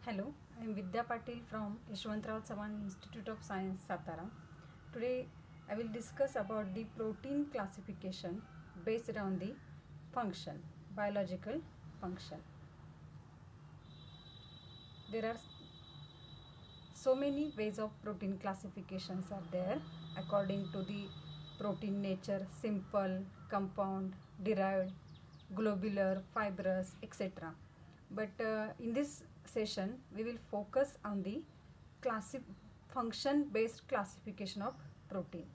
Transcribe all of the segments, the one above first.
Hello, I am Vidya Patil from Yashwantrao Chavan Institute of Science, Satara. Today, I will discuss about the protein classification based on the function, biological function. There are so many ways of protein classifications are there according to the protein nature: simple, compound, derived, globular, fibrous, etc. But in this session we will focus on the function based classification of protein.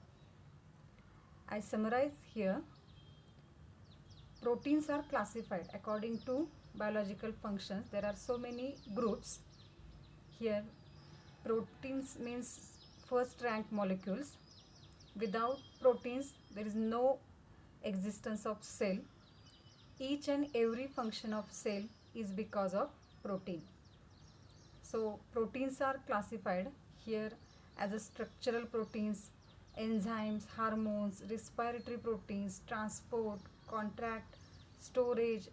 I summarize here: proteins are classified according to biological functions. There are so many groups here. Proteins means first rank molecules. Without proteins there is no existence of cell. Each and every function of cell is because of protein. So proteins are classified here as a structural proteins, enzymes, hormones, respiratory proteins, transport, contract, storage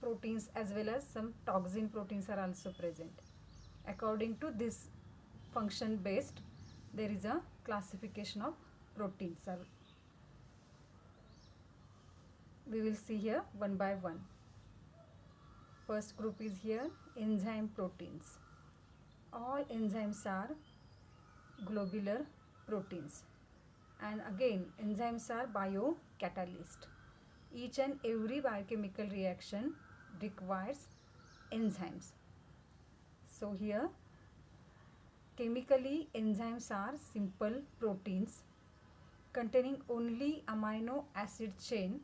proteins, as well as some toxin proteins are also present. According to this function based, there is a classification of proteins. We will see here one by one. First group is here enzyme proteins. All enzymes are globular proteins, and again enzymes are biocatalyst. Each and every biochemical reaction requires enzymes. So here chemically enzymes are simple proteins containing only amino acid chain,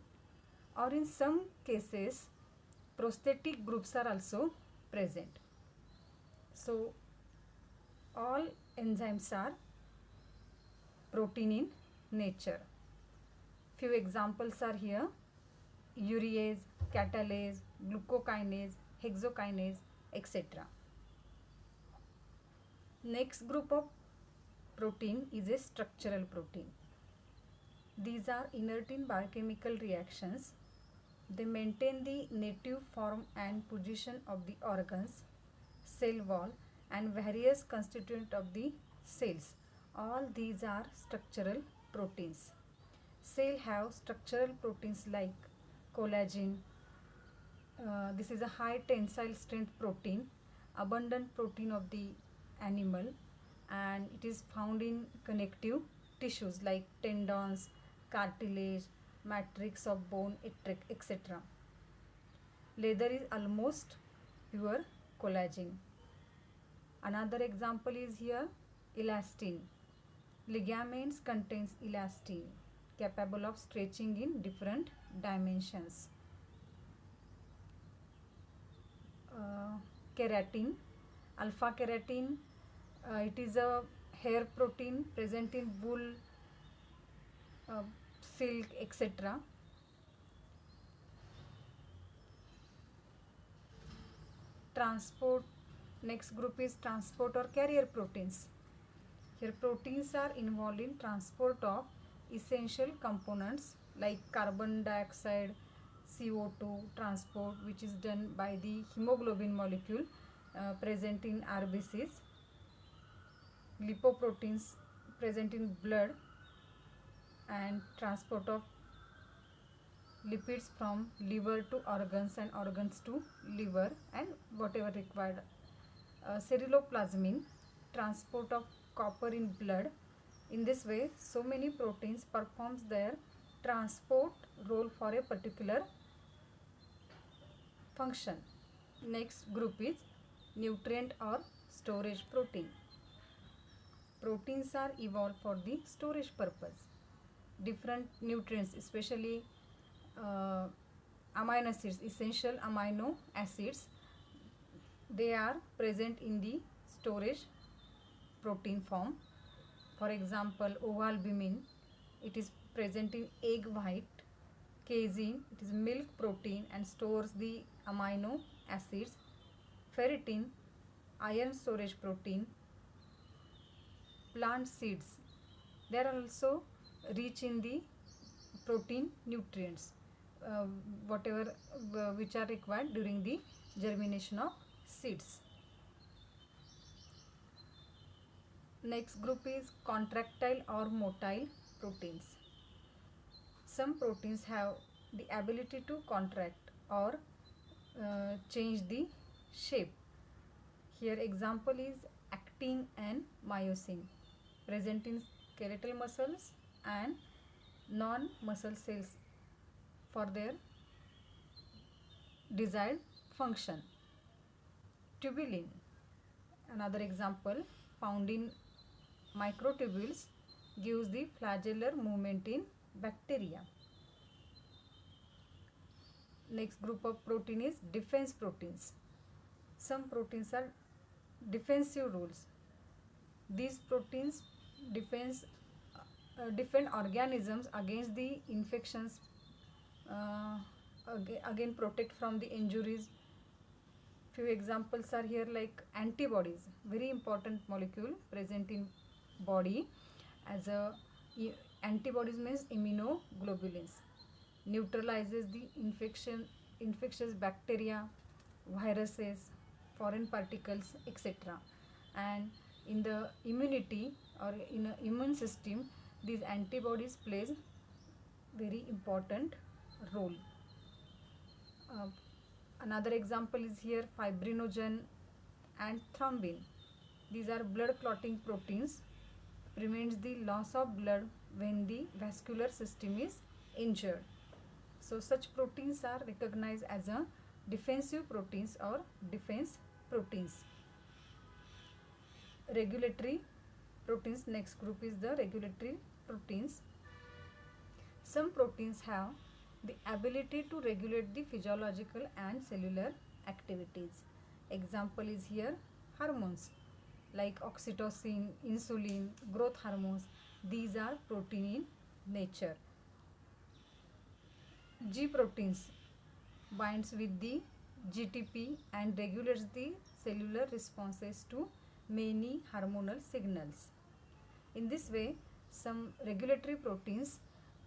or in some cases prosthetic groups are also present. So all enzymes are protein in nature. Few examples are here: urease, catalase, glucokinase, hexokinase, etc. Next group of protein is a structural protein. These are inert in biochemical reactions. They maintain the native form and position of the organs, cell wall, and various constituents of the cells. All these are structural proteins. Cell have structural proteins like collagen. This is a high tensile strength protein, abundant protein of the animal, and it is found in connective tissues like tendons, cartilage, matrix of bone, etc. Leather is almost pure collagen. Another example is here elastin. Ligaments contains elastin, capable of stretching in different dimensions. Keratin, alpha keratin, it is a hair protein present in wool, silk, etc. Transport, next group is transport or carrier proteins. Here proteins are involved in transport of essential components like carbon dioxide, CO2 transport, which is done by the hemoglobin molecule present in RBCs, lipoproteins present in blood, and transport of lipids from liver to organs and organs to liver and whatever required. Ceruloplasmin, transport of copper in blood. In this way, so many proteins performs their transport role for a particular function. Next group is nutrient or storage protein. Proteins are evolved for the storage purpose. Different nutrients, especially amino acids, essential amino acids, they are present in the storage protein form. For example, ovalbumin, it is present in egg white. Casein, it is milk protein and stores the amino acids. Ferritin, iron storage protein. Plant seeds, they are also rich in the protein nutrients, whatever which are required during the germination of seeds. Next group is contractile or motile proteins. Some proteins have the ability to contract or change the shape. Here example is actin and myosin, present in skeletal muscles and non-muscle cells for their desired function. Tubulin, another example, found in microtubules, gives the flagellar movement in bacteria. Next group of protein is defense proteins. Some proteins are defensive roles. These proteins defend organisms against the infections, uh, again protect from the injuries. Few examples are here like antibodies, very important molecule present in body. As a antibodies means immunoglobulins, neutralizes the infectious bacteria, viruses, foreign particles, etc. And in the immunity or in a immune system, these antibodies plays very important role. uh, Another example is here fibrinogen and thrombin. These are blood clotting proteins, prevents the loss of blood when the vascular system is injured. So such proteins are recognized as a defensive proteins or defense proteins. Regulatory proteins, next group is the regulatory proteins. Some proteins have the ability to regulate the physiological and cellular activities. Example is here hormones like oxytocin, insulin, growth hormones. These are protein in nature. G proteins binds with the GTP and regulates the cellular responses to many hormonal signals. In this way, some regulatory proteins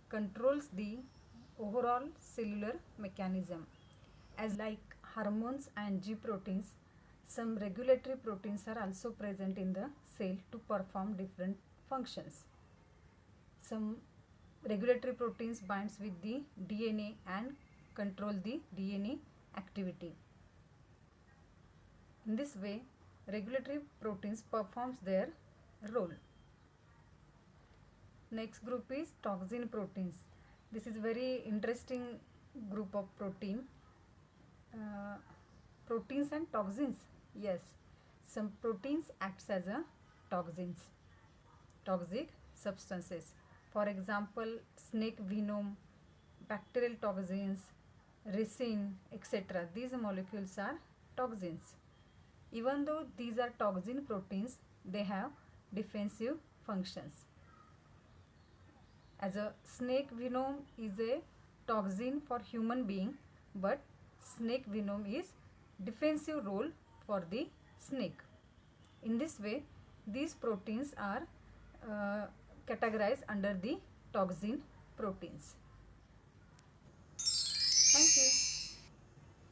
controls the overall cellular mechanism. As like hormones and G proteins, some regulatory proteins are also present in the cell to perform different functions. Some regulatory proteins binds with the DNA and control the DNA activity. In this way, regulatory proteins performs their role. Next group is toxin proteins. This is very interesting group of protein. Proteins and toxins. Yes, some proteins acts as a toxins, toxic substances. For example, snake venom, bacterial toxins, ricin, etc. These molecules are toxins. Even though these are toxin proteins, they have defensive functions. As a snake venom is a toxin for human being, but snake venom is defensive role for the snake. In this way, these proteins are categorized under the toxin proteins.